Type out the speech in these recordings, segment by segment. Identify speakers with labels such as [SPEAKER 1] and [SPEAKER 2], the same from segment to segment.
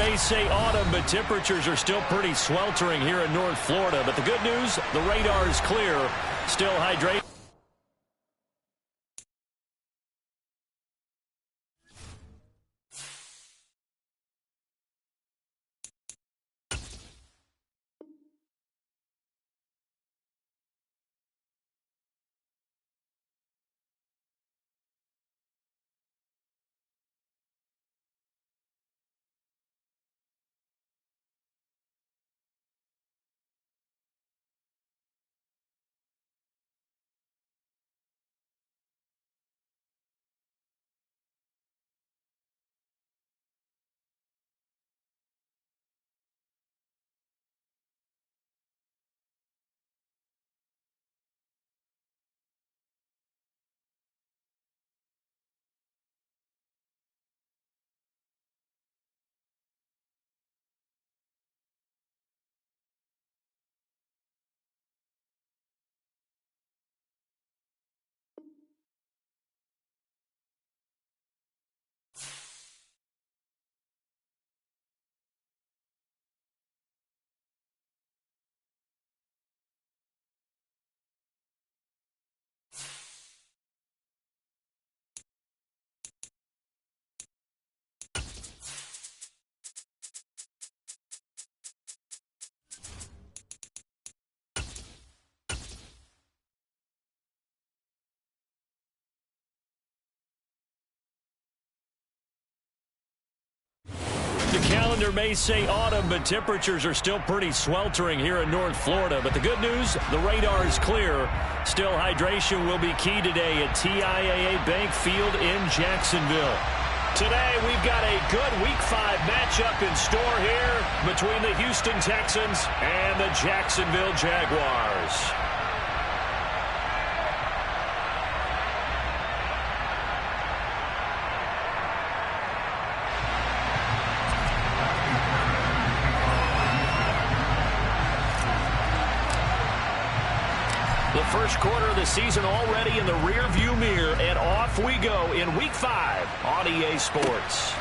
[SPEAKER 1] may say autumn, but temperatures are still pretty sweltering here in North Florida. But the good news, the radar is clear. Still hydration. The calendar may say autumn, but temperatures are still pretty sweltering here in North Florida. But the good news, the radar is clear. Still, hydration will be key today at TIAA Bank Field in Jacksonville. Today, we've got a good Week 5 matchup in store here between the Houston Texans and the Jacksonville Jaguars. The first quarter of the season already in the rearview mirror, and off we go in Week 5 on EA Sports.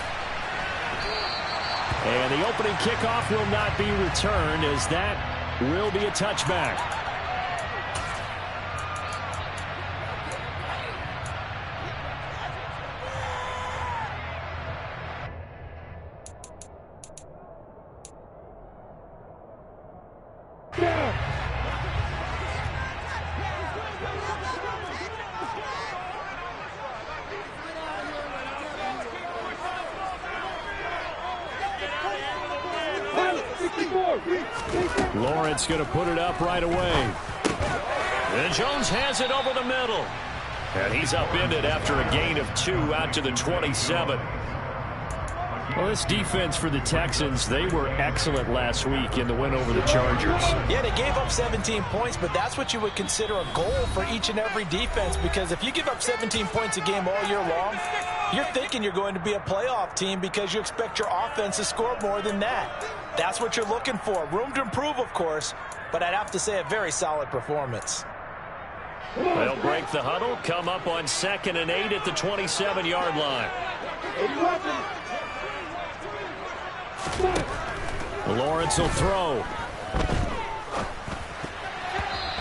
[SPEAKER 1] And the opening kickoff will not be returned, as that will be a touchback. Lawrence going to put it up right away. And Jones has it over the middle. And he's upended after a gain of 2 out to the 27. Well, this defense for the Texans, they were excellent last week in the win over the Chargers.
[SPEAKER 2] Yeah, they gave up 17 points, but that's what you would consider a goal for each and every defense, because if you give up 17 points a game all year long, you're thinking you're going to be a playoff team because you expect your offense to score more than that. That's what you're looking for. Room to improve, of course, but I'd have to say a very solid performance.
[SPEAKER 1] They'll break the huddle, come up on 2nd and 8 at the 27-yard line. Lawrence will throw.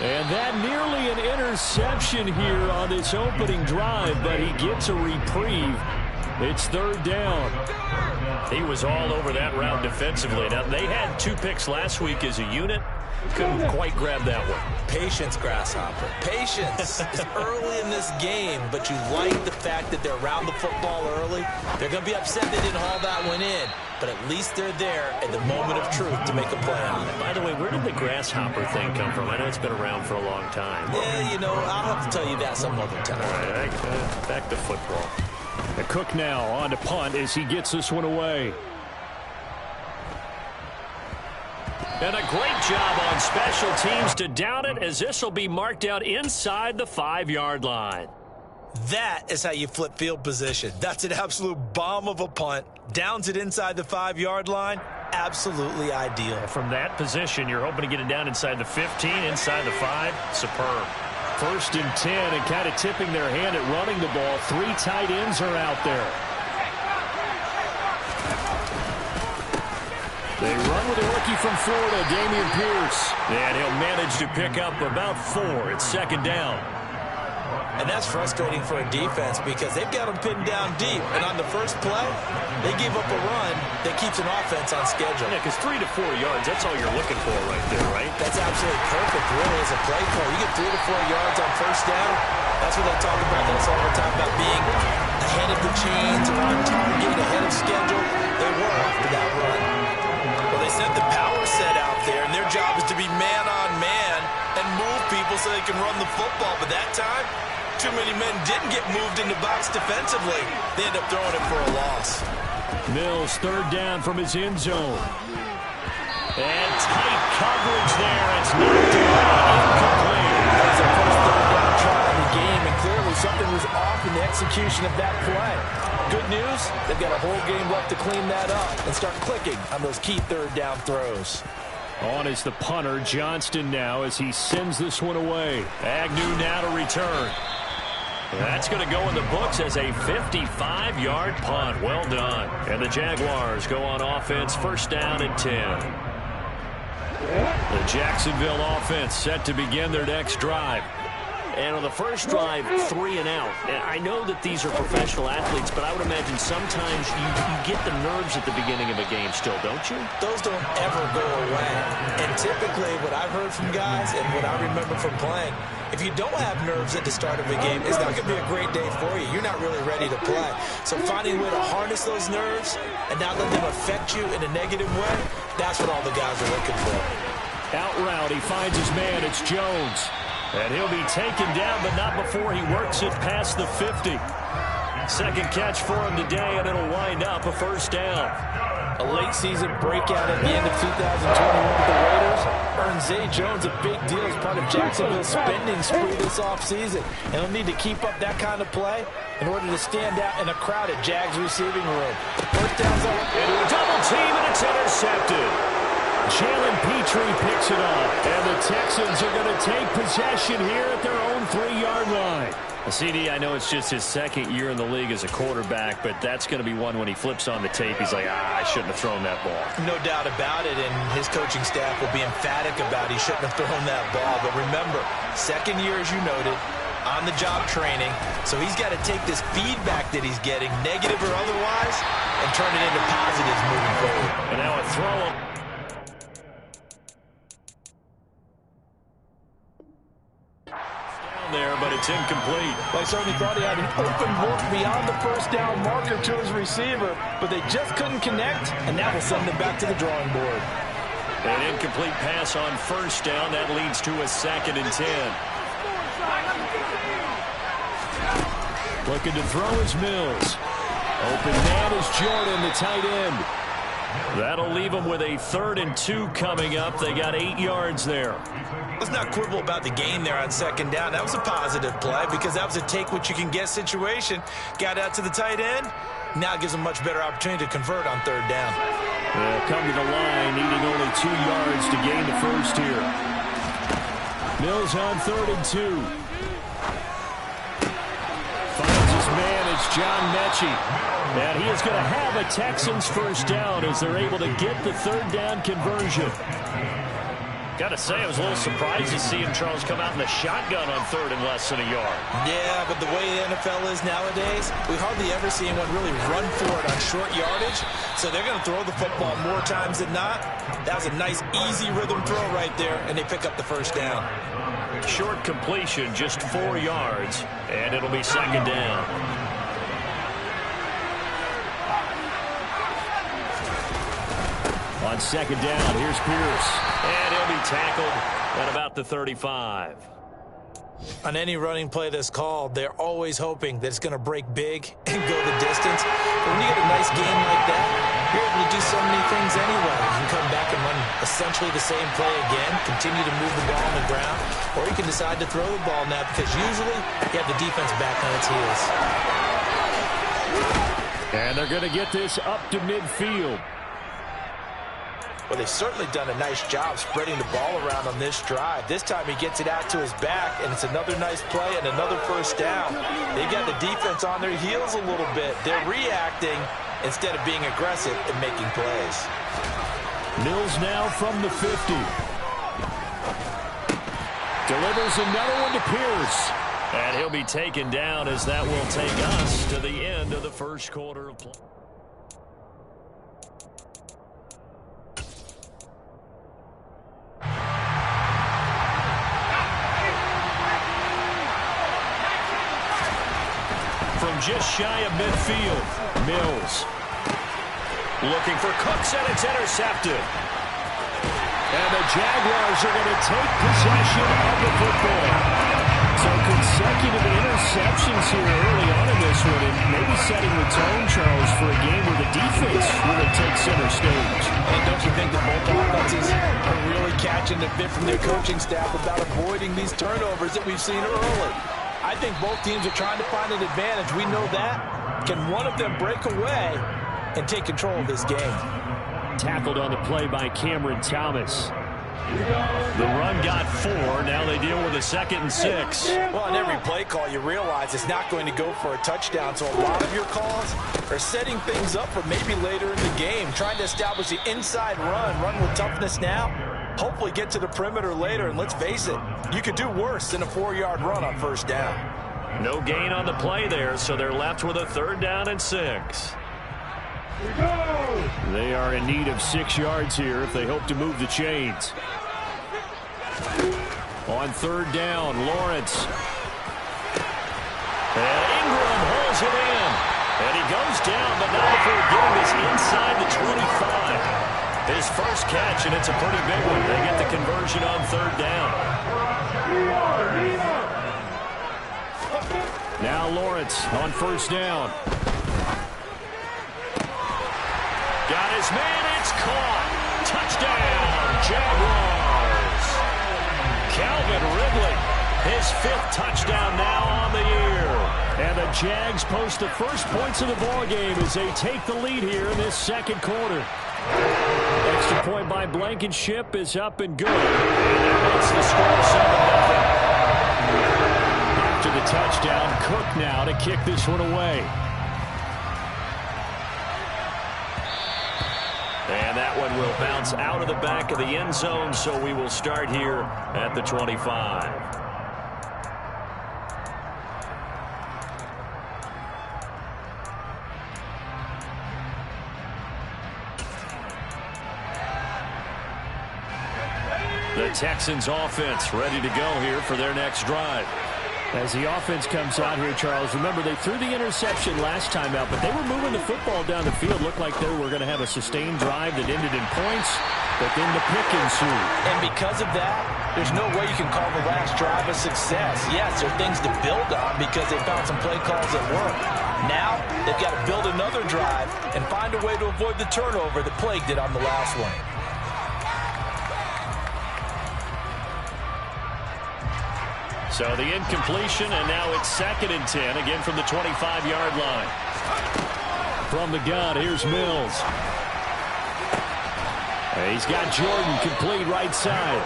[SPEAKER 1] And that nearly an interception here on this opening drive, but he gets a reprieve. It's 3rd down. He was all over that route defensively. Now, they had 2 picks last week as a unit. Couldn't quite grab that one.
[SPEAKER 2] Patience, Grasshopper. Patience is early in this game, but you like the fact that they're around the football early. They're going to be upset they didn't haul that one in, but at least they're there at the moment of truth to make a play on it.
[SPEAKER 1] By the way, where did the Grasshopper thing come from? I know it's been around for a long time.
[SPEAKER 2] Yeah, you know, I'll have to tell you that some other time.
[SPEAKER 1] All right, back to football. The Cook now on to punt as he gets this one away. And a great job on special teams to down it, as this will be marked out inside the 5-yard line.
[SPEAKER 2] That is how you flip field position. That's an absolute bomb of a punt. Downs it inside the 5-yard line. Absolutely ideal.
[SPEAKER 1] From that position, you're hoping to get it down inside the 15, inside the 5. Superb. 1st and 10, and kind of tipping their hand at running the ball. 3 tight ends are out there. They run with a rookie from Florida, Dameon Pierce. And he'll manage to pick up about 4. It's second down.
[SPEAKER 2] And that's frustrating for a defense because they've got them pinned down deep. And on the first play, they give up a run that keeps an offense on schedule.
[SPEAKER 1] Yeah, because 3 to 4 yards, that's all you're looking for right there, right?
[SPEAKER 2] That's absolutely perfect, really, as a play call. You get 3 to 4 yards on first down. That's what they talk about this all the time, about being ahead of the chains or on target, ahead of schedule. They were after that run. Well, they sent the power set out there, and their job is to be man-on-man and move people so they can run the football. But that time, too many men didn't get moved in the box defensively. They end up throwing it for a loss.
[SPEAKER 1] Mills, third down from his end zone. And tight coverage there. It's knocked away, incomplete.
[SPEAKER 2] That was the first third down try in the game, and clearly something was off in the execution of that play. Good news, they've got a whole game left to clean that up and start clicking on those key third down throws.
[SPEAKER 1] On is the punter, Johnston now, as he sends this one away. Agnew now to return. That's going to go in the books as a 55-yard punt. Well done. And the Jaguars go on offense, first down and 10. The Jacksonville offense set to begin their next drive. And on the first drive, 3 and out. And I know that these are professional athletes, but I would imagine sometimes you get the nerves at the beginning of a game still, don't you?
[SPEAKER 2] Those don't ever go away. And typically what I've heard from guys and what I remember from playing, if you don't have nerves at the start of a game, it's not going to be a great day for you. You're not really ready to play. So finding a way to harness those nerves and not let them affect you in a negative way, that's what all the guys are looking for.
[SPEAKER 1] Out route, he finds his man. It's Jones. And he'll be taken down, but not before he works it past the 50. Second catch for him today, and it'll wind up a first down.
[SPEAKER 2] A late season breakout at the end of 2021 with the Raiders earned Zay Jones a big deal as part of Jacksonville's spending spree this offseason. And he'll need to keep up that kind of play in order to stand out in a crowded Jags receiving room. First down's up.
[SPEAKER 1] Into a double team, and it's intercepted. Jalen Petrie picks it up, and the Texans are going to take possession here at their own 3-yard line. CD, I know it's just his second year in the league as a quarterback, but that's going to be one when he flips on the tape. He's like, I shouldn't have thrown that ball.
[SPEAKER 2] No doubt about it, and his coaching staff will be emphatic about he shouldn't have thrown that ball. But remember, second year, as you noted, on-the-job training, so he's got to take this feedback that he's getting, negative or otherwise, and turn it into positives moving forward.
[SPEAKER 1] And now a throw. There, but it's incomplete.
[SPEAKER 2] Well, I certainly thought he had an open look beyond the first down marker to his receiver, but they just couldn't connect, and that will send them back to the drawing board.
[SPEAKER 1] An incomplete pass on first down. That leads to a 2nd and 10. Looking to throw is Mills. Open man is Jordan, the tight end. That'll leave them with a 3rd and 2 coming up. They got 8 yards there.
[SPEAKER 2] Let's not quibble about the gain there on second down. That was a positive play because that was a take-what-you-can-get situation. Got out to the tight end. Now it gives them much better opportunity to convert on 3rd down.
[SPEAKER 1] They'll come to the line, needing only 2 yards to gain the first here. Mills on 3rd and 2. Finds his man, it's John Mechie. And he is going to have a Texans first down as they're able to get the 3rd down conversion. Got to say, I was a little surprised to see Charles come out in the shotgun on 3rd and less than a yard.
[SPEAKER 2] Yeah, but the way the NFL is nowadays, we hardly ever see anyone really run for it on short yardage. So they're going to throw the football more times than not. That was a nice, easy rhythm throw right there, and they pick up the first down.
[SPEAKER 1] Short completion, just 4 yards, and it'll be 2nd down. On 2nd down, here's Pierce. And he'll be tackled at about the 35.
[SPEAKER 2] On any running play that's called, they're always hoping that it's going to break big and go the distance. But when you get a nice game like that, you're able to do so many things anyway. You can come back and run essentially the same play again, continue to move the ball on the ground, or you can decide to throw the ball now because usually you have the defense back on its heels.
[SPEAKER 1] And they're going to get this up to midfield.
[SPEAKER 2] Well, they've certainly done a nice job spreading the ball around on this drive. This time he gets it out to his back, and it's another nice play and another first down. They've got the defense on their heels a little bit. They're reacting instead of being aggressive and making plays.
[SPEAKER 1] Mills now from the 50. Delivers another one to Pierce. And he'll be taken down as that will take us to the end of the first quarter of play. From just shy of midfield, Mills. Looking for Cooks, and it's intercepted. And the Jaguars are going to take possession of the football. So consecutive interceptions here early on in this one, and maybe setting the tone, Charles, for a game where the defense really takes center stage.
[SPEAKER 2] And don't you think that both offenses are really catching the bit from their coaching staff about avoiding these turnovers that we've seen early? I think both teams are trying to find an advantage. We know that. Can one of them break away and take control of this game?
[SPEAKER 1] Tackled on the play by Cameron Thomas. The run got 4. Now they deal with a 2nd and 6.
[SPEAKER 2] Well, on every play call, you realize it's not going to go for a touchdown. So a lot of your calls are setting things up for maybe later in the game, trying to establish the inside run with toughness now. Hopefully get to the perimeter later, and let's face it, you could do worse than a 4-yard run on first down.
[SPEAKER 1] No gain on the play there, so they're left with a 3rd down and 6. They are in need of 6 yards here if they hope to move the chains. On 3rd down, Lawrence. And Ingram holds it in. And he goes down, but not before getting this inside the 25. His first catch, and it's a pretty big one. They get the conversion on 3rd down. Now Lawrence on 1st down. Got his man, it's caught. Touchdown, Jaguars. Calvin Ridley, his 5th touchdown now on the year. And the Jags post the first points of the ballgame as they take the lead here in this 2nd quarter. Extra point by Blankenship is up and good. And that makes the score 7-0. After the touchdown, Cook now to kick this one away. And that one will bounce out of the back of the end zone, so we will start here at the 25. The Texans offense ready to go here for their next drive. As the offense comes out here, Charles, remember they threw the interception last time out, but they were moving the football down the field. Looked like they were going to have a sustained drive that ended in points, but then the pick ensued.
[SPEAKER 2] And because of that, there's no way you can call the last drive a success. Yes, there are things to build on because they found some play calls that work. Now, they've got to build another drive and find a way to avoid the turnover that plagued it on the last one.
[SPEAKER 1] So the incompletion, and now it's 2nd and 10, again from the 25-yard line. From the gun, here's Mills. He's got Jordan complete right side.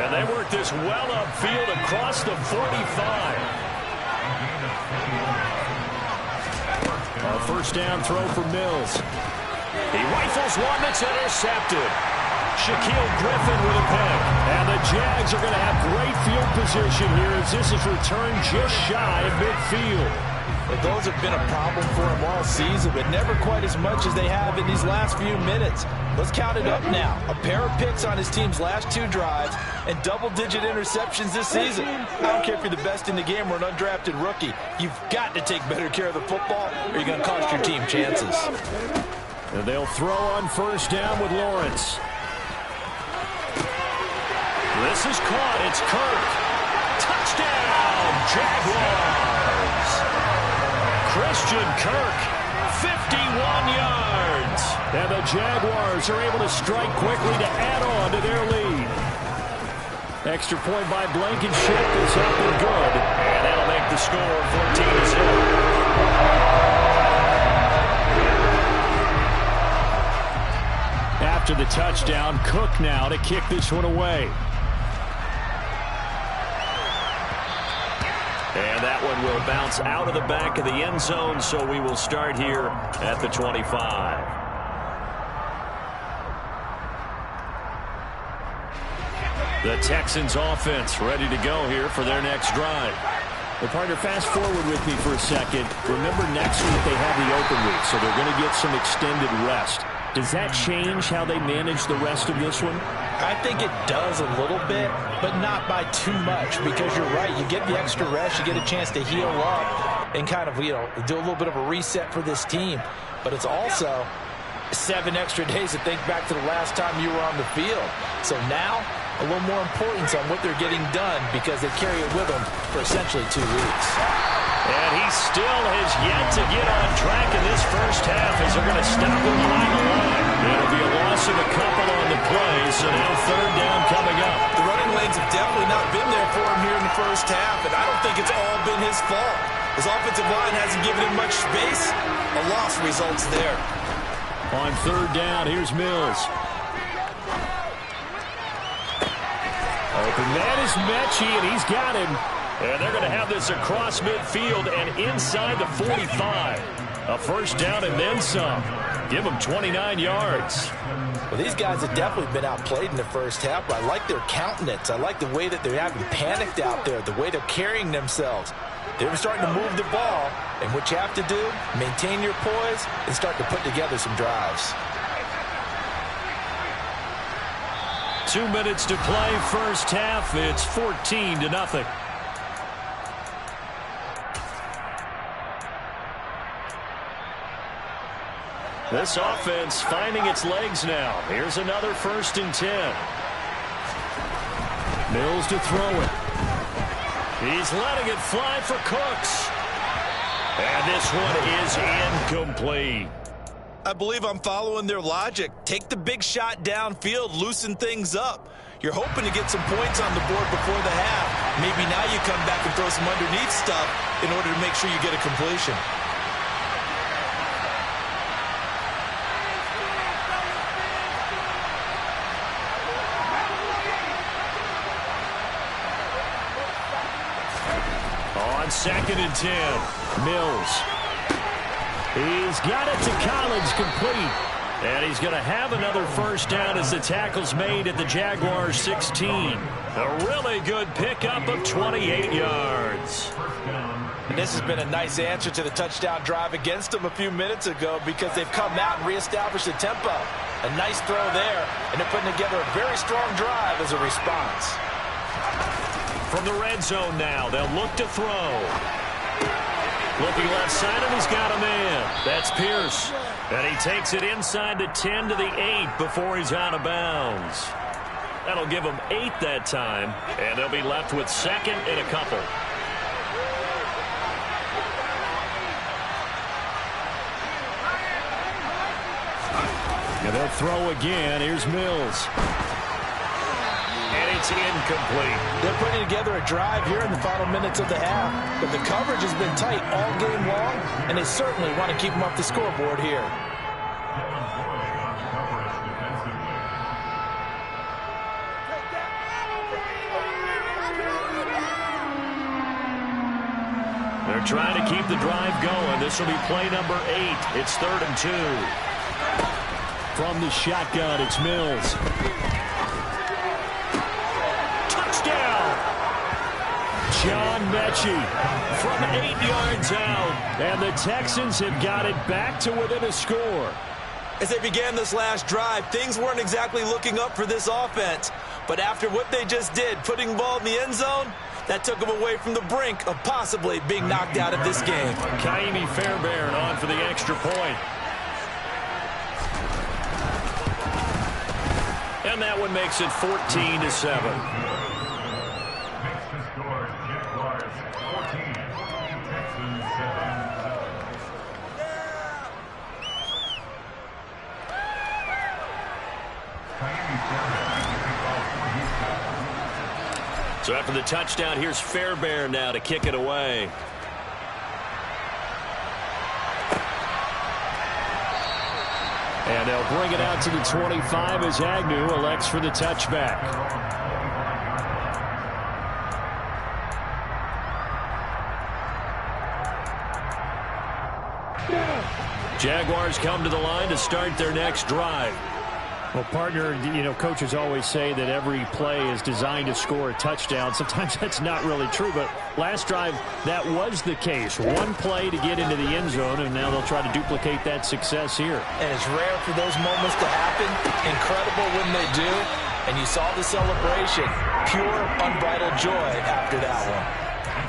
[SPEAKER 1] And they work this well upfield across the 45. A 1st down throw for Mills. He rifles one that's intercepted. Shaquille Griffin with a pick. And the Jags are going to have great field position here as this is returned just shy of midfield.
[SPEAKER 2] But those have been a problem for them all season, but never quite as much as they have in these last few minutes. Let's count it up now. A pair of picks on his team's last 2 drives and double-digit interceptions this season. I don't care if you're the best in the game or an undrafted rookie. You've got to take better care of the football or you're going to cost your team chances.
[SPEAKER 1] And they'll throw on 1st down with Lawrence. This is caught. It's Kirk. Touchdown, Jaguars. Christian Kirk, 51 yards. And the Jaguars are able to strike quickly to add on to their lead. Extra point by Blankenship is up and good. And that'll make the score 14-0. After the touchdown, Cook now to kick this one away. And that one will bounce out of the back of the end zone, so we will start here at the 25. The Texans offense ready to go here for their next drive.
[SPEAKER 3] Well, partner, fast forward with me for a second. Remember, next week they have the open week, so they're going to get some extended rest. Does that change how they manage the rest of this one?
[SPEAKER 2] I think it does a little bit, but not by too much, because you're right. You get the extra rest, you get a chance to heal up and kind of, do a little bit of a reset for this team. But it's also 7 extra days to think back to the last time you were on the field. So now, a little more importance on what they're getting done because they carry it with them for essentially 2 weeks.
[SPEAKER 1] And he still has yet to get on track in this first half as they're going to stop him behind the line. It'll be a loss of a couple on the play, so now 3rd down coming up.
[SPEAKER 2] The running lanes have definitely not been there for him here in the first half, and I don't think it's all been his fault. His offensive line hasn't given him much space. A loss results there.
[SPEAKER 1] On 3rd down, here's Mills. Open man is Mechie, and he's got him. And they're going to have this across midfield and inside the 45. A first down and then some. Give them 29 yards.
[SPEAKER 2] Well, these guys have definitely been outplayed in the first half, but I like their countenance. I like the way that they're having panicked out there, the way they're carrying themselves. They're starting to move the ball, and what you have to do, maintain your poise and start to put together some drives.
[SPEAKER 1] 2 minutes to play, first half. It's 14-0. This offense finding its legs now. Here's another 1st and 10. Mills to throw it. He's letting it fly for Cooks. And this one is incomplete.
[SPEAKER 2] I believe I'm following their logic. Take the big shot downfield, loosen things up. You're hoping to get some points on the board before the half. Maybe now you come back and throw some underneath stuff in order to make sure you get a completion.
[SPEAKER 1] On 2nd and 10, Mills. He's got it to Collins, complete. And he's going to have another first down as the tackle's made at the Jaguars' 16. A really good pickup of 28 yards.
[SPEAKER 2] And this has been a nice answer to the touchdown drive against them a few minutes ago because they've come out and reestablished the tempo. A nice throw there, and they're putting together a very strong drive as a response.
[SPEAKER 1] From the red zone now, they'll look to throw. Looking left side, and he's got a man. That's Pierce. And he takes it inside the 10 to the 8 before he's out of bounds. That'll give them 8 that time, and they'll be left with 2nd and a couple. And they'll throw again. Here's Mills. And it's incomplete.
[SPEAKER 2] They're putting together a drive here in the final minutes of the half, but the coverage has been tight all game long, and they certainly want to keep them off the scoreboard here.
[SPEAKER 1] They're trying to keep the drive going. This will be play number 8. It's 3rd and 2. From the shotgun, it's Mills. John Mechie from 8 yards out, and the Texans have got it back to within a score.
[SPEAKER 2] As they began this last drive, things weren't exactly looking up for this offense. But after what they just did, putting the ball in the end zone, that took them away from the brink of possibly being knocked out of this game.
[SPEAKER 1] Kaimi Fairbairn on for the extra point. And that one makes it 14-7. So after the touchdown, here's Fairbairn now to kick it away. And they'll bring it out to the 25 as Agnew elects for the touchback. Jaguars come to the line to start their next drive.
[SPEAKER 3] Well, partner, coaches always say that every play is designed to score a touchdown. Sometimes that's not really true, but last drive, that was the case. One play to get into the end zone, and now they'll try to duplicate that success here.
[SPEAKER 2] And it's rare for those moments to happen. Incredible when they do. And you saw the celebration. Pure, unbridled joy after that one.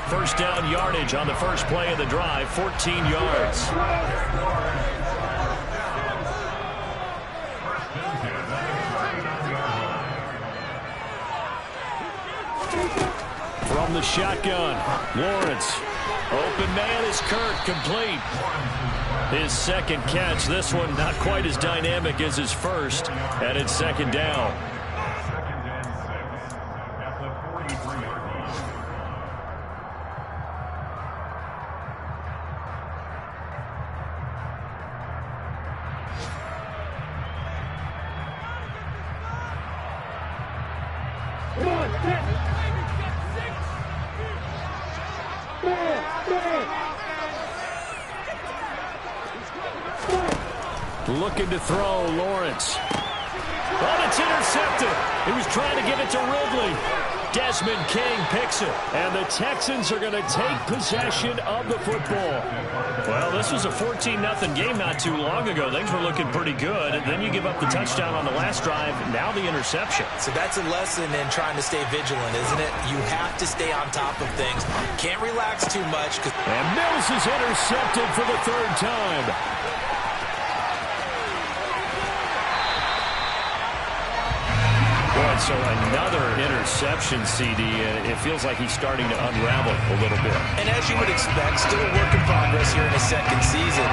[SPEAKER 1] First down yardage on the first play of the drive, 14 yards. From the shotgun, Lawrence. Open man is Kirk, complete. His second catch, this one not quite as dynamic as his first, and it's second down. Looking to throw, Lawrence. Oh, it's intercepted. He was trying to get it to Ridley. Desmond King picks it. And the Texans are going to take possession of the football. Well, this was a 14-0 game not too long ago. Things were looking pretty good. And then you give up the touchdown on the last drive. Now the interception.
[SPEAKER 2] So that's a lesson in trying to stay vigilant, isn't it? You have to stay on top of things. Can't relax too much.
[SPEAKER 3] And Mills is intercepted for the third time. So another interception, CD. It feels like he's starting to unravel a little bit.
[SPEAKER 2] And as you would expect, still a work in progress here in his second season.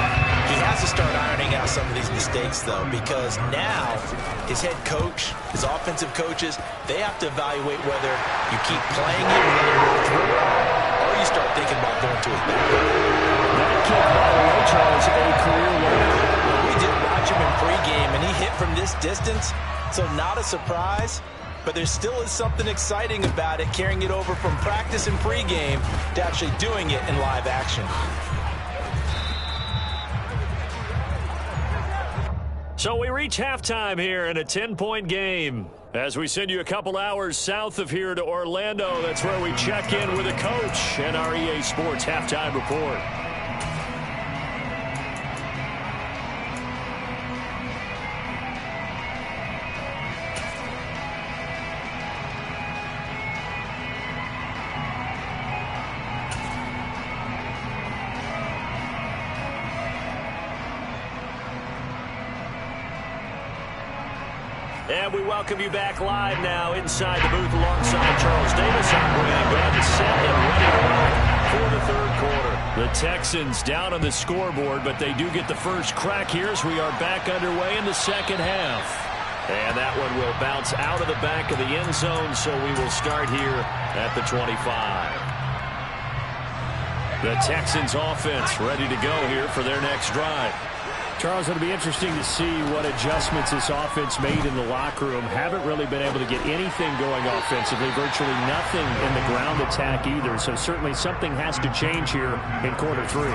[SPEAKER 2] He has to start ironing out some of these mistakes, though, because now his head coach, his offensive coaches, they have to evaluate whether you keep playing him and let him roll through, or you start thinking about going to his backup.
[SPEAKER 3] That kick, by the way, Charles, a career winner.
[SPEAKER 2] We did watch him in pregame, and he hit from this distance, so not a surprise. But there still is something exciting about it, carrying it over from practice and pregame to actually doing it in live action.
[SPEAKER 1] So we reach halftime here in a 10-point game. As we send you a couple hours south of here to Orlando, that's where we check in with a coach and our EA Sports halftime report. And we welcome you back live now inside the booth alongside Charles Davis. I'm Brandon Gaudin, set and ready to rock for the third quarter. The Texans down on the scoreboard, but they do get the first crack here as we are back underway in the second half. And that one will bounce out of the back of the end zone, so we will start here at the 25. The Texans offense ready to go here for their next drive. Charles, it'll be interesting to see what adjustments this offense made in the locker room. Haven't really been able to get anything going offensively, virtually nothing in the ground attack either. So certainly something has to change here in quarter three.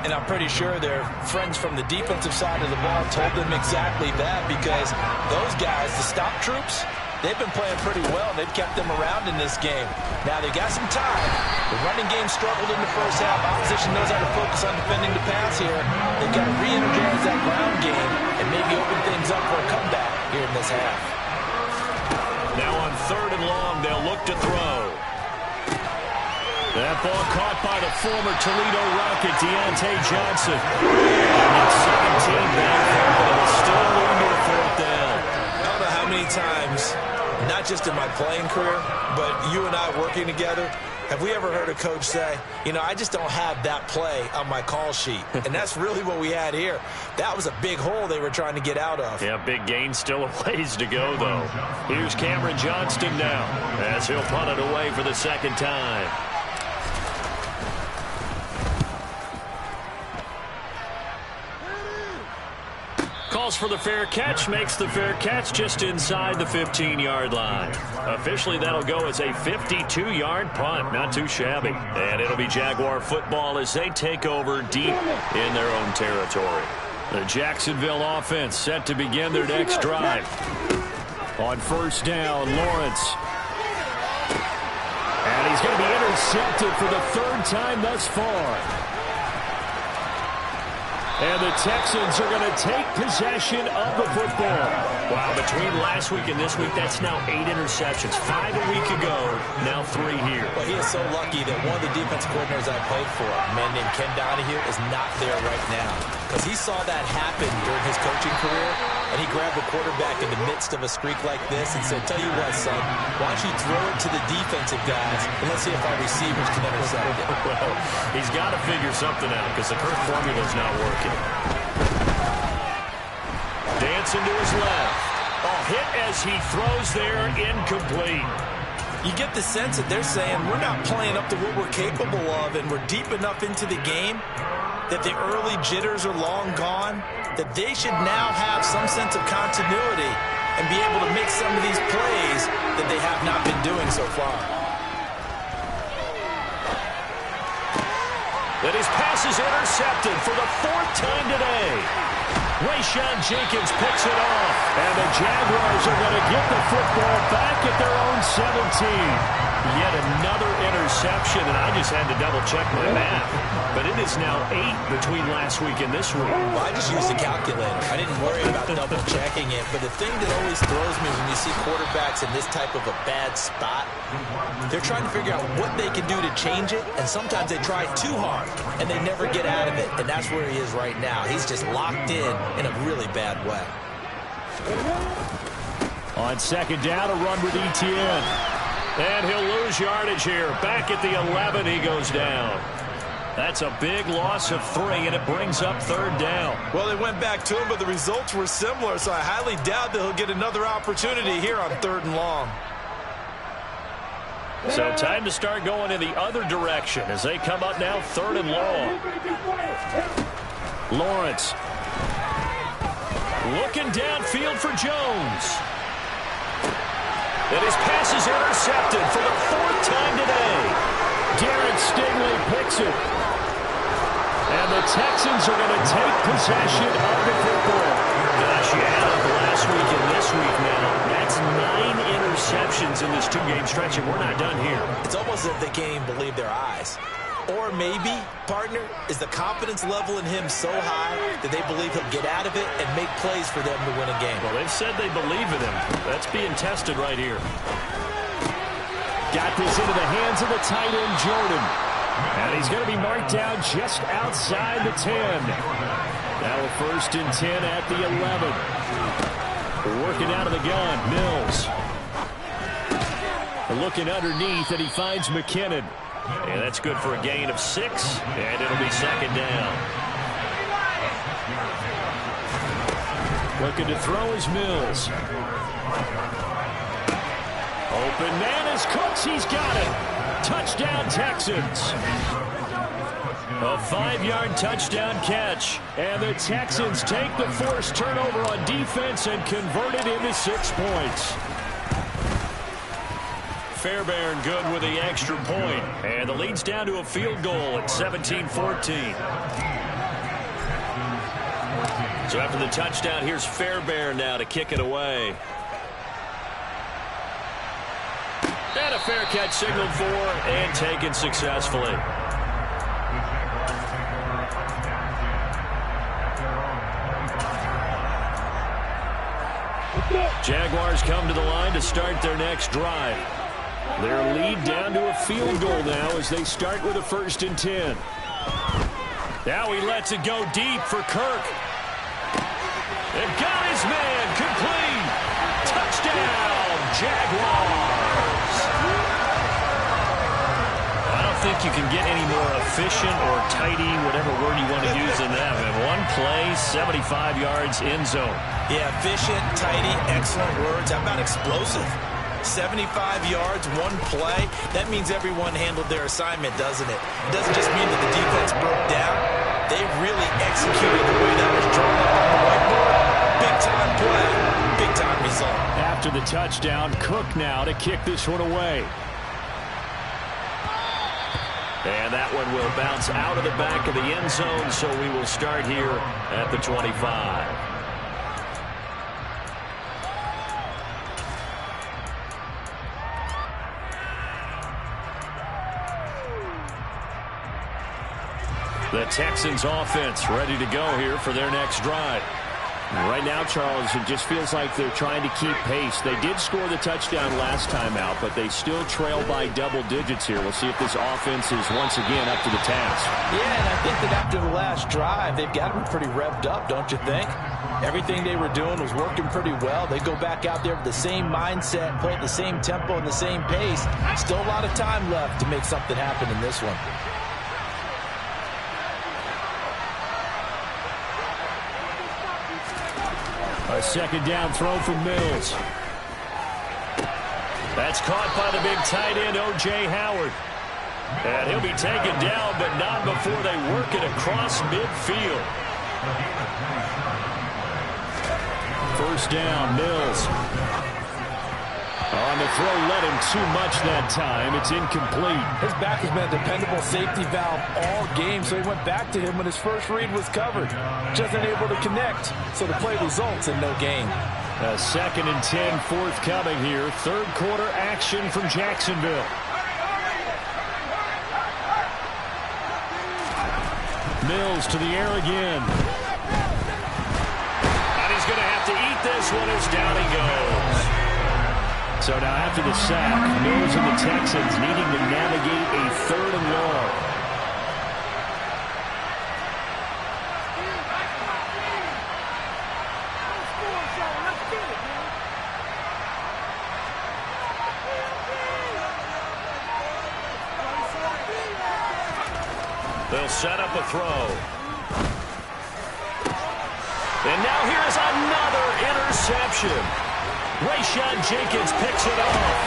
[SPEAKER 2] And I'm pretty sure their friends from the defensive side of the ball told them exactly that, because those guys, the stop troops, they've been playing pretty well. They've kept them around in this game. Now they've got some time. The running game struggled in the first half. Opposition knows how to focus on defending the pass here. They've got to re-energize that ground game and maybe open things up for a comeback here in this half.
[SPEAKER 1] Now on third and long, they'll look to throw. That ball caught by the former Toledo Rocket, Deontay Johnson. And it's 17 back there, but it'll still lead to a fourth down.
[SPEAKER 2] I don't know how many times, not just in my playing career, but you and I working together, have we ever heard a coach say, you know, I just don't have that play on my call sheet. And that's really what we had here. That was a big hole they were trying to get out of.
[SPEAKER 1] Yeah, big gain, still a ways to go, though. Here's Cameron Johnston now as he'll punt it away for the second time. Calls for the fair catch, makes the fair catch just inside the 15-yard line. Officially, that'll go as a 52-yard punt. Not too shabby. And it'll be Jaguar football as they take over deep in their own territory. The Jacksonville offense set to begin their next drive. On first down, Lawrence. And he's going to be intercepted for the third time thus far. And the Texans are going to take possession of the football. Wow, between last week and this week, that's now 8 interceptions. 5 a week ago, now 3 here.
[SPEAKER 2] Well, he is so lucky that one of the defense coordinators I played for, a man named Ken Donahue, is not there right now. Because he saw that happen during his coaching career, and he grabbed the quarterback in the midst of a streak like this and said, tell you what, son, why don't you throw it to the defensive guys, and let's see if our receivers can intercept it.
[SPEAKER 1] Well, he's got to figure something out because the Kirk formula's not working. Dancing to his left. A hit as he throws there, incomplete.
[SPEAKER 2] You get the sense that they're saying we're not playing up to what we're capable of, and we're deep enough into the game that the early jitters are long gone, that they should now have some sense of continuity and be able to make some of these plays that they have not been doing so far.
[SPEAKER 1] That his pass is intercepted for the 4th time today. Rayshawn Jenkins picks it off. And the Jaguars are going to get the football back at their own 17. Yet another interception, and I just had to double-check my math. But it is now 8 between last week and this week.
[SPEAKER 2] Well, I just used a calculator. I didn't worry about double-checking it. But the thing that always throws me when you see quarterbacks in this type of a bad spot, they're trying to figure out what they can do to change it, and sometimes they try too hard, and they never get out of it. And that's where he is right now. He's just locked in a really bad way.
[SPEAKER 1] On second down, a run with Etienne. And he'll lose yardage here. Back at the 11, he goes down. That's a big loss of 3, and it brings up 3rd down.
[SPEAKER 2] Well, they went back to him, but the results were similar, so I highly doubt that he'll get another opportunity here on 3rd and long.
[SPEAKER 1] So time to start going in the other direction as they come up now 3rd and long. Lawrence. Looking downfield for Jones. And his pass is intercepted for the 4th time today. Garrett Stingley picks it. And the Texans are going to take possession of the football. Gosh, you add up last week and this week now. That's 9 interceptions in this 2-game stretch, and we're not done here.
[SPEAKER 2] It's almost as if they can't even believe their eyes. Or maybe, partner, is the confidence level in him so high that they believe he'll get out of it and make plays for them to win a game.
[SPEAKER 1] Well, they've said they believe in him. That's being tested right here.
[SPEAKER 3] Got this into the hands of the tight end, Jordan. And he's going to be marked down just outside the 10. Now a 1st and 10 at the 11. Working out of the gun, Mills. Looking underneath, and he finds McKinnon. And that's good for a gain of 6, and it'll be 2nd down. Looking to throw is Mills. Open man is Cooks. He's got it. Touchdown, Texans. A 5-yard touchdown catch. And the Texans take the forced turnover on defense and convert it into 6 points. Fairbairn good with the extra point. And the lead's down to a field goal at 17-14. So after the touchdown, here's Fairbairn now to kick it away. And a fair catch signaled for and taken successfully. Jaguars come to the line to start their next drive. Their lead down to a field goal now as they start with a 1st and 10. Now he lets it go deep for Kirk. They've got his man complete. Touchdown, Jaguars. I don't think you can get any more efficient or tidy, whatever word you want to use in that. One play, 75 yards, end zone.
[SPEAKER 2] Yeah, efficient, tidy, excellent words. How about explosive? 75 yards, one play. That means everyone handled their assignment, doesn't it? It doesn't just mean that the defense broke down. They really executed the way that was drawn up on the whiteboard. Big-time play, big-time result.
[SPEAKER 3] After the touchdown, Cook now to kick this one away.
[SPEAKER 1] And that one will bounce out of the back of the end zone, so we will start here at the 25. The Texans offense ready to go here for their next drive.
[SPEAKER 3] Right now, Charles, it just feels like they're trying to keep pace. They did score the touchdown last time out, but they still trail by double digits here. We'll see if this offense is once again up to the task.
[SPEAKER 2] Yeah, and I think that after the last drive, they've got to be pretty revved up, don't you think? Everything they were doing was working pretty well. They go back out there with the same mindset, play at the same tempo and the same pace. Still a lot of time left to make something happen in this one.
[SPEAKER 3] A second down throw from Mills.
[SPEAKER 1] That's caught by the big tight end, O.J. Howard. And he'll be taken down, but not before they work it across midfield.
[SPEAKER 3] First down, Mills. On the throw, led him too much that time. It's incomplete.
[SPEAKER 2] His back has been a dependable safety valve all game, so he went back to him when his first read was covered. Just unable to connect, so the play results in no gain.
[SPEAKER 3] A 2nd and 10 forthcoming here. Third quarter action from Jacksonville. Mills to the air again.
[SPEAKER 1] And he's going to have to eat this one as down he goes.
[SPEAKER 3] So now after the sack, Mills and the Texans needing to navigate a 3rd and long.
[SPEAKER 1] They'll set up a throw. And now here's another interception. Rayshon Jenkins picks it off.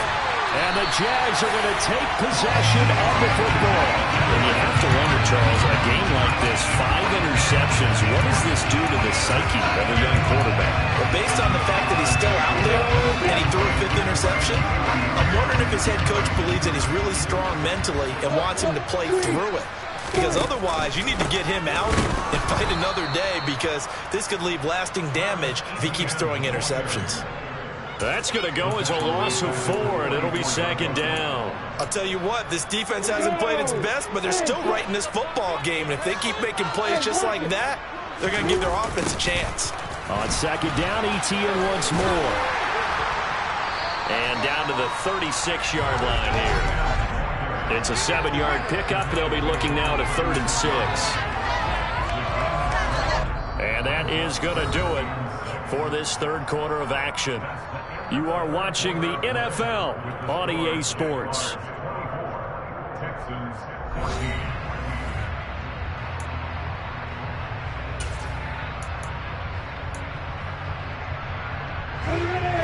[SPEAKER 3] And the Jags are going to take possession of the football.
[SPEAKER 1] And you have to wonder, Charles, a game like this, 5 interceptions, what does this do to the psyche of a young quarterback?
[SPEAKER 2] Well, based on the fact that he's still out there and he threw a 5th interception, I'm wondering if his head coach believes that he's really strong mentally and wants him to play through it. Because otherwise, you need to get him out and fight another day, because this could leave lasting damage if he keeps throwing interceptions.
[SPEAKER 1] That's going to go as a loss of 4, and it'll be 2nd down.
[SPEAKER 2] I'll tell you what, this defense hasn't played its best, but they're still right in this football game. And if they keep making plays just like that, they're going to give their offense a chance.
[SPEAKER 3] On 2nd down, ETN once more.
[SPEAKER 1] And down to the 36-yard line here. It's a 7-yard pickup. They'll be looking now to 3rd and 6. And that is going to do it for this third quarter of action. You are watching the NFL on EA Sports.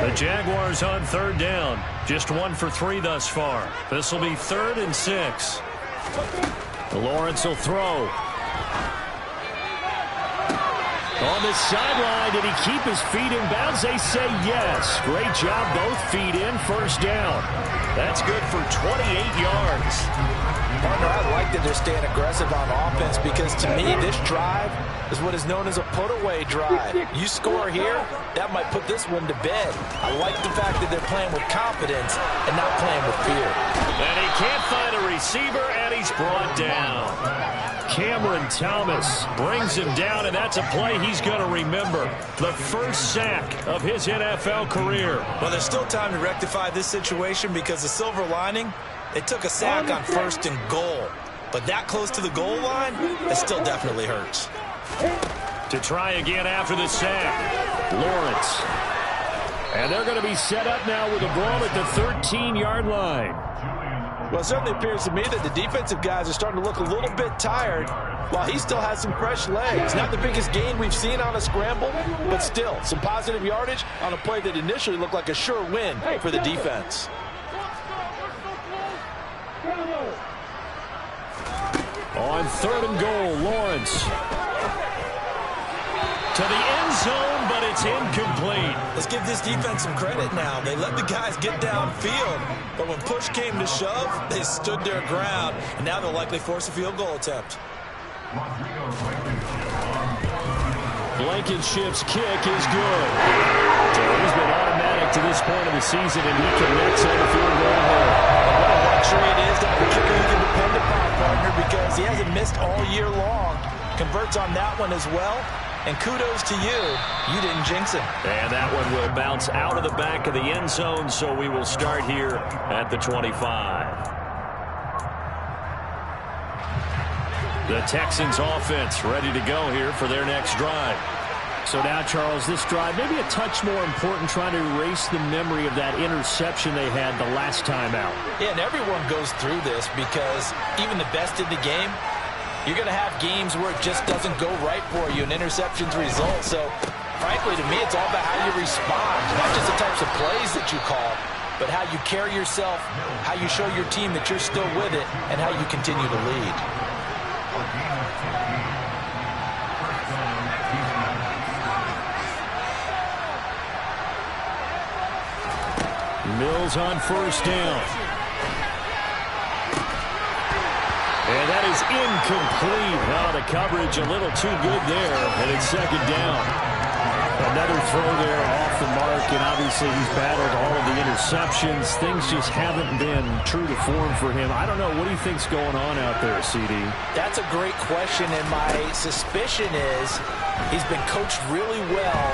[SPEAKER 1] The Jaguars on 3rd down. Just 1 for 3 thus far. This will be 3rd and 6.
[SPEAKER 3] Lawrence will throw. On the sideline, did he keep his feet in bounds? They say yes. Great job, both feet in, 1st down.
[SPEAKER 1] That's good for 28 yards.
[SPEAKER 2] Partner, I like that they're staying aggressive on offense, because to me, this drive is what is known as a put-away drive. You score here, that might put this one to bed. I like the fact that they're playing with confidence and not playing with fear.
[SPEAKER 1] And he can't find a receiver, and he's brought down.
[SPEAKER 3] Cameron Thomas brings him down, and that's a play he's going to remember. The first sack of his NFL career.
[SPEAKER 2] Well, there's still time to rectify this situation, because the silver lining, they took a sack on 1st and goal. But that close to the goal line, it still definitely hurts.
[SPEAKER 3] To try again after the sack, Lawrence. And they're going to be set up now with a ball at the 13-yard line.
[SPEAKER 2] Well, it certainly appears to me that the defensive guys are starting to look a little bit tired, while he still has some fresh legs. Not the biggest gain we've seen on a scramble, but still some positive yardage on a play that initially looked like a sure win for the defense.
[SPEAKER 3] On 3rd and goal, Lawrence.
[SPEAKER 1] to the end zone, but it's incomplete.
[SPEAKER 2] Let's give this defense some credit now. They let the guys get downfield, but when push came to shove, they stood their ground, and now they'll likely force a field goal attempt.
[SPEAKER 1] Blankenship's kick is good. So he's been automatic to this point of the season, and he connects on the field goal here.
[SPEAKER 2] What a luxury it is to have a kicker you can depend upon, partner, because he hasn't missed all year long. Converts on that one as well, and kudos to you. You didn't jinx him.
[SPEAKER 1] And that one will bounce out of the back of the end zone, so we will start here at the 25. The Texans offense ready to go here for their next drive.
[SPEAKER 3] So now, Charles, this drive maybe a touch more important, trying to erase the memory of that interception they had the last time out.
[SPEAKER 2] Yeah, and everyone goes through this because even the best in the game, you're going to have games where it just doesn't go right for you, and interceptions result. So, frankly, to me, it's all about how you respond, not just the types of plays that you call, but how you carry yourself, how you show your team that you're still with it, and how you continue to lead.
[SPEAKER 1] Mills on first down. And that is incomplete. Oh, the coverage a little too good there, and it's second down.
[SPEAKER 3] Another throw there off the mark, and obviously he's battled all of the interceptions. Things just haven't been true to form for him. I don't know. What do you think's going on out there, CD?
[SPEAKER 2] That's a great question, and my suspicion is he's been coached really well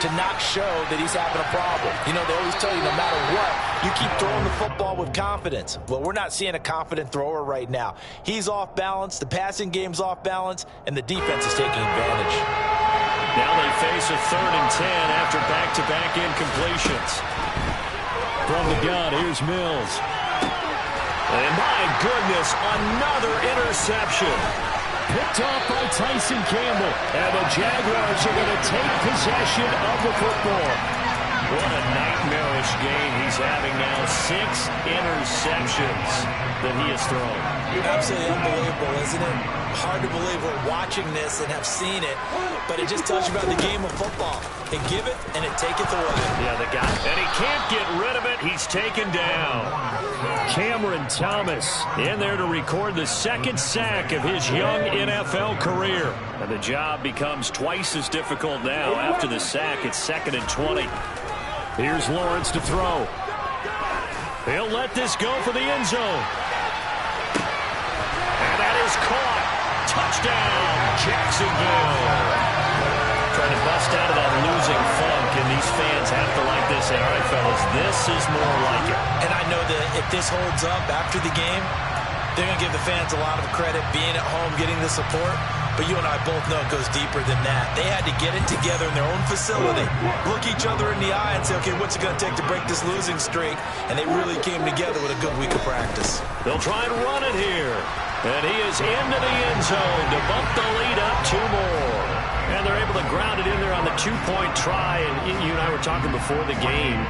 [SPEAKER 2] to not show that he's having a problem. You know, they always tell you no matter what, you keep throwing the football with confidence. Well, we're not seeing a confident thrower right now. He's off balance, the passing game's off balance, and the defense is taking advantage.
[SPEAKER 1] Now they face a 3rd and 10 after back-to-back incompletions. From the gun, here's Mills. And my goodness, another interception.
[SPEAKER 3] Picked off by Tyson Campbell.
[SPEAKER 1] And the Jaguars are going to take possession of the football. What a nightmarish game he's having now. 6 interceptions that he has thrown.
[SPEAKER 2] Absolutely unbelievable, isn't it? Hard to believe we're watching this and have seen it, but it just tells you about the game of football. They give it, and it taketh away.
[SPEAKER 1] Yeah, the guy. And he can't get rid of it. He's taken down. Cameron Thomas in there to record the 2nd sack of his young NFL career. And the job becomes twice as difficult now after the sack. It's 2nd and 20. Here's Lawrence to throw. He'll let this go for the end zone. And that is caught. Touchdown, Jacksonville. Trying to bust out of that losing funk, and these fans have to like this. Say, all right, fellas, this is more like it.
[SPEAKER 2] And I know that if this holds up after the game, they're going to give the fans a lot of credit being at home, getting the support. But you and I both know it goes deeper than that. They had to get it together in their own facility, look each other in the eye and say, okay, what's it going to take to break this losing streak? And they really came together with a good week of practice.
[SPEAKER 1] They'll try and run it here. And he is into the end zone to bump the lead up 2 more. And they're able to ground it in there on the 2-point try. And you and I were talking before the game.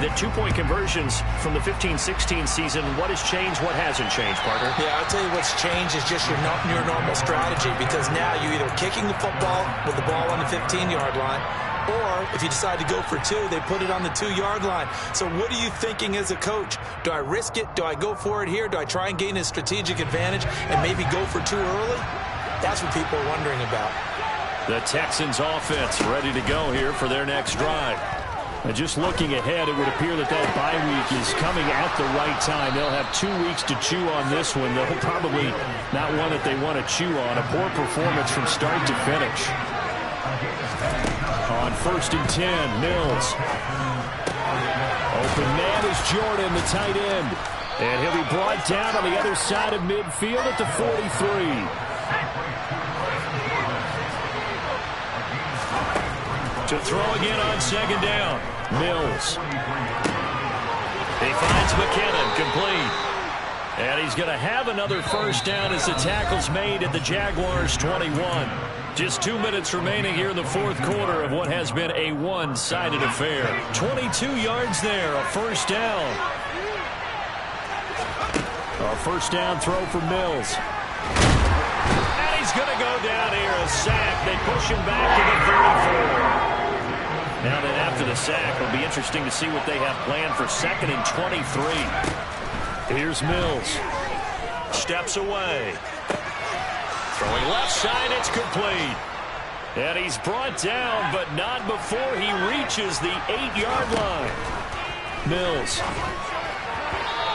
[SPEAKER 1] The 2-point conversions from the 15-16 season, what has changed, what hasn't changed, partner?
[SPEAKER 2] Yeah, I'll tell you what's changed is just your normal strategy, because now you're either kicking the football with the ball on the 15-yard line, or if you decide to go for 2, they put it on the 2-yard line. So what are you thinking as a coach? Do I risk it? Do I go for it here? Do I try and gain a strategic advantage and maybe go for 2 early? That's what people are wondering about.
[SPEAKER 1] The Texans offense ready to go here for their next drive. And just looking ahead, it would appear that bye week is coming at the right time. They'll have 2 weeks to chew on this one. They'll probably not one that they want to chew on. A poor performance from start to finish. On 1st and 10, Mills. Open man is Jordan, the tight end. And he'll be brought down on the other side of midfield at the 43. To throw again on 2nd down. Mills. He finds McKinnon, complete. And he's going to have another 1st down as the tackle's made at the Jaguars' 21. Just 2 minutes remaining here in the 4th quarter of what has been a one-sided affair. 22 yards there, a 1st down. A 1st down throw for Mills. And he's going to go down here, a sack. They push him back to the 34. Now then, after the sack, it'll be interesting to see what they have planned for 2nd and 23. Here's Mills. Steps away. Throwing left side, it's complete. And he's brought down, but not before he reaches the 8-yard line. Mills.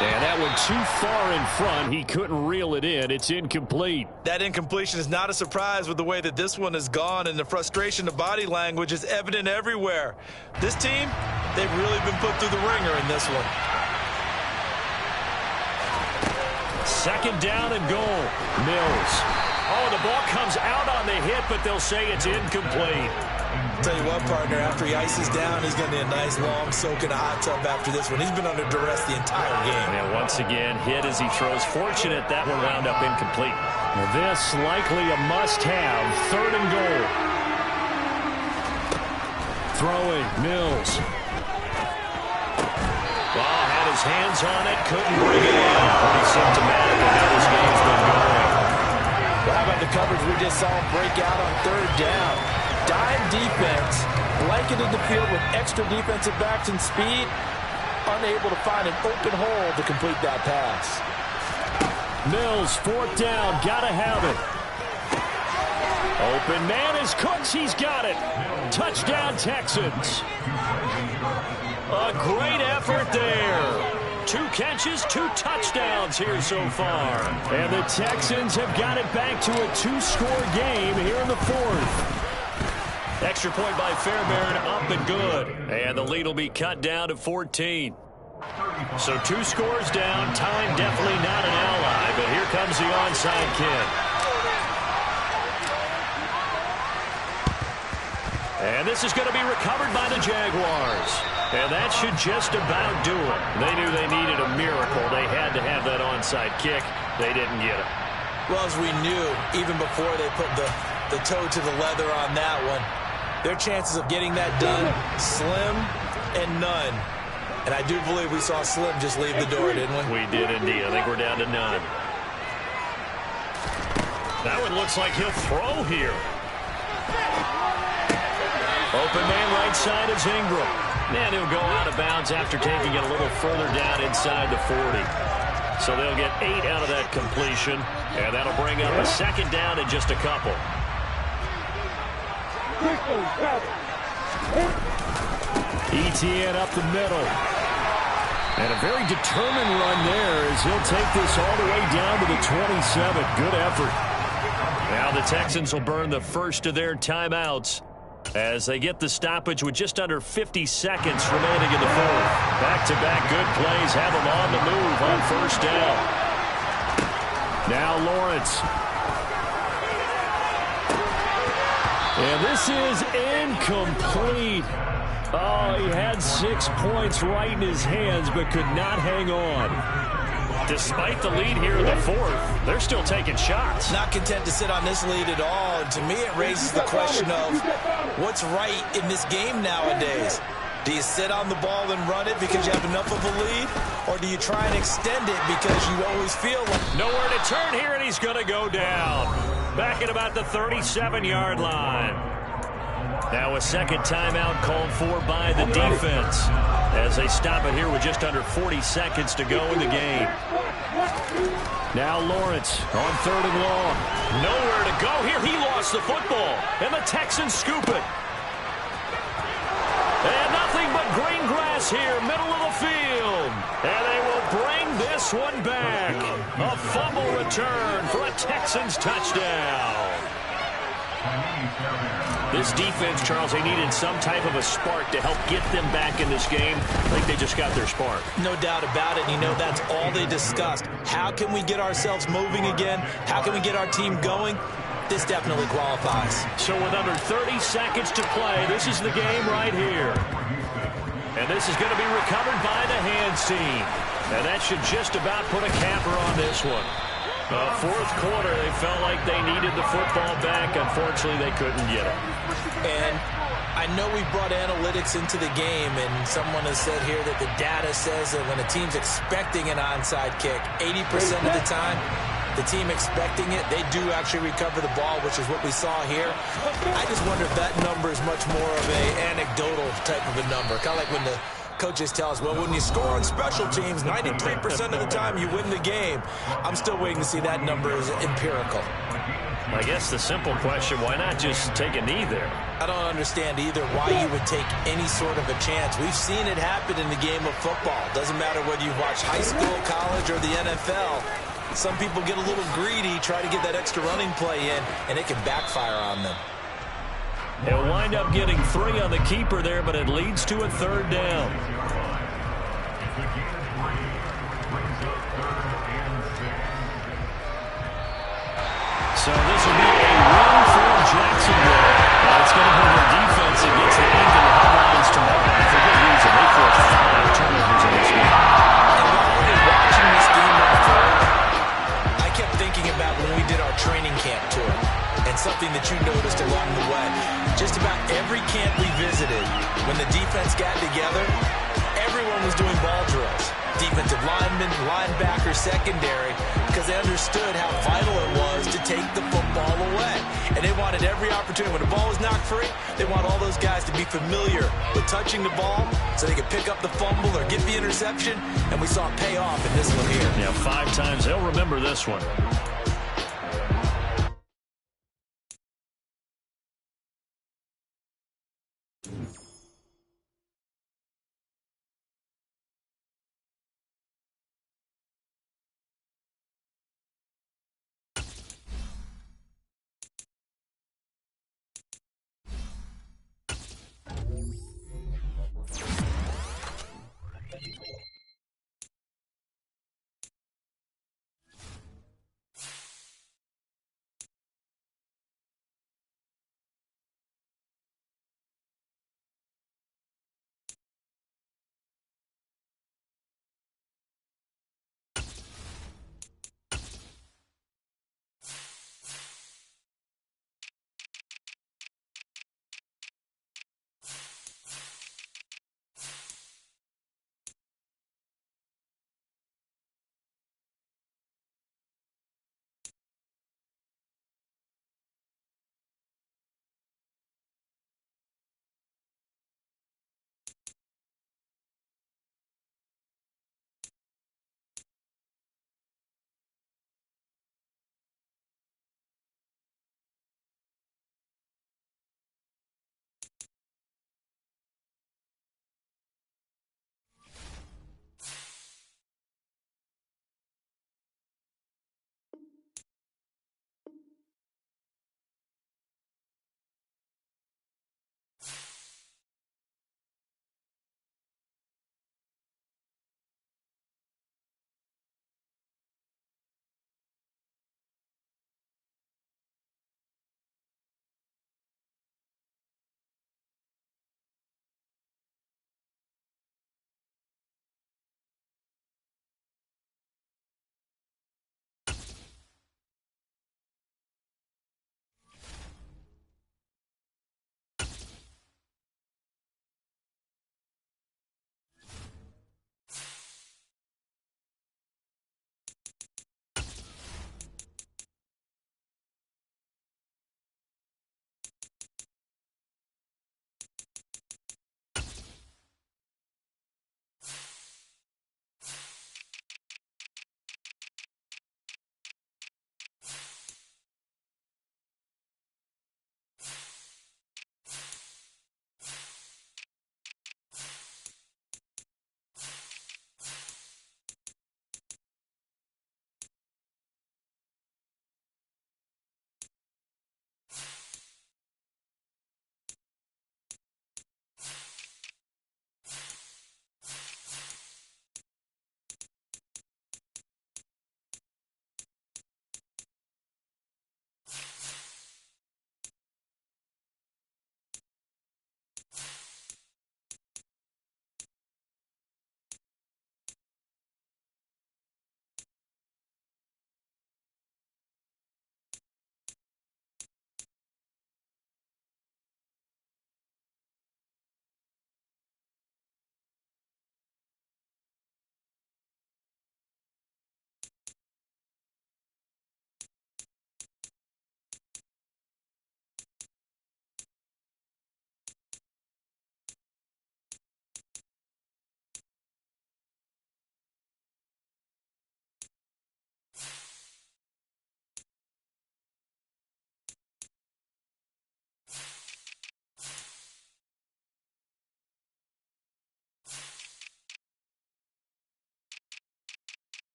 [SPEAKER 1] And that one too far in front. He couldn't reel it in. It's incomplete.
[SPEAKER 2] That incompletion is not a surprise with the way that this one has gone, and the frustration of body language is evident everywhere. This team, they've really been put through the ringer in this one.
[SPEAKER 1] 2nd down and goal. Mills. Oh, the ball comes out on the hit, but they'll say it's incomplete.
[SPEAKER 2] Tell you what, partner, after he ices down, he's going to need a nice long soak in a hot tub after this one. He's been under duress the entire game.
[SPEAKER 1] And once again, hit as he throws. Fortunate that one wound up incomplete.
[SPEAKER 3] Now this likely a must-have. 3rd and goal. Throwing, Mills.
[SPEAKER 1] Ball had his hands on it, couldn't bring it in. Pretty symptomatic of how this game's been going.
[SPEAKER 2] Well, how about the coverage we just saw him break out on 3rd down? Dime defense, blanketed the field with extra defensive backs and speed, unable to find an open hole to complete that pass.
[SPEAKER 3] Mills, 4th down, gotta have it.
[SPEAKER 1] Open man is Cooks, he's got it. Touchdown Texans. A great effort there. 2 catches, 2 touchdowns here so far.
[SPEAKER 3] And the Texans have got it back to a 2-score game here in the 4th.
[SPEAKER 1] Extra point by Fairbairn, up and good. And the lead will be cut down to 14. So 2 scores down. Time definitely not an ally, but here comes the onside kick. And this is going to be recovered by the Jaguars. And that should just about do it. They knew they needed a miracle. They had to have that onside kick. They didn't get it.
[SPEAKER 2] Well, as we knew, even before they put the toe to the leather on that one, their chances of getting that done, slim and none. And I do believe we saw Slim just leave the door, didn't we?
[SPEAKER 1] We did indeed. I think we're down to none. That one looks like he'll throw here. Open man right side is Ingram. And he'll go out of bounds after taking it a little further down inside the 40. So they'll get 8 out of that completion. And that'll bring up a 2nd down in just a couple.
[SPEAKER 3] ETN up the middle. And a very determined run there as he'll take this all the way down to the 27. Good effort.
[SPEAKER 1] Now the Texans will burn the first of their timeouts as they get the stoppage with just under 50 seconds remaining in the 4th. Back-to-back good plays have them on the move on 1st down.
[SPEAKER 3] Now Lawrence. And this is incomplete. Oh, he had 6 points right in his hands, but could not hang on.
[SPEAKER 1] Despite the lead here in the 4th, they're still taking shots.
[SPEAKER 2] Not content to sit on this lead at all. And to me, it raises the question of what's right in this game nowadays. Do you sit on the ball and run it because you have enough of a lead? Or do you try and extend it because you always feel like...
[SPEAKER 1] Nowhere to turn here, and he's going to go down. Back at about the 37-yard line. Now a 2nd timeout called for by the defense as they stop it here with just under 40 seconds to go in the game.
[SPEAKER 3] Now Lawrence on 3rd and long.
[SPEAKER 1] Nowhere to go here. He lost the football, and the Texans scoop it. And nothing but green grass here, middle of the field. And they will bring this one back. A fumble return for a Texans touchdown. This defense, Charles, they needed some type of a spark to help get them back in this game. I think they just got their spark.
[SPEAKER 2] No doubt about it. You know, that's all they discussed. How can we get ourselves moving again? How can we get our team going? This definitely qualifies.
[SPEAKER 1] So with under 30 seconds to play, this is the game right here. And this is going to be recovered by the hands team. And that should just about put a capper on this one. 4th quarter, they felt like they needed the football back. Unfortunately, they couldn't get it.
[SPEAKER 2] And I know we brought analytics into the game, and someone has said here that the data says that when a team's expecting an onside kick, 80% of the time, the team expecting it, they do actually recover the ball, which is what we saw here. I just wonder if that number is much more of a anecdotal type of a number. Kind of like when the coaches tell us, well, when you score on special teams, 93% of the time you win the game. I'm still waiting to see that number is empirical.
[SPEAKER 1] I guess the simple question, why not just take a knee there?
[SPEAKER 2] I don't understand either why you would take any sort of a chance. We've seen it happen in the game of football. Doesn't matter whether you've watched high school, college, or the NFL. Some people get a little greedy, try to get that extra running play in, and it can backfire on them.
[SPEAKER 1] They'll wind up getting 3 on the keeper there, but it leads to a 3rd down. So this will be a win for Jacksonville. It's going to be their defense that gets the ink in the headlines tomorrow. For good reason. They forced 5 turnovers in this game.
[SPEAKER 2] And while we were watching this game unfold, I kept thinking about when we did our training camp tour and something that you noticed along the way. Just about every camp we visited, when the defense got together, everyone was doing ball drills. Defensive linemen, linebackers, secondary, because they understood how vital it was to take the football away. And they wanted every opportunity. When the ball was knocked free, they want all those guys to be familiar with touching the ball so they could pick up the fumble or get the interception. And we saw it pay off in this one here.
[SPEAKER 1] Yeah, 5 times. They'll remember this one.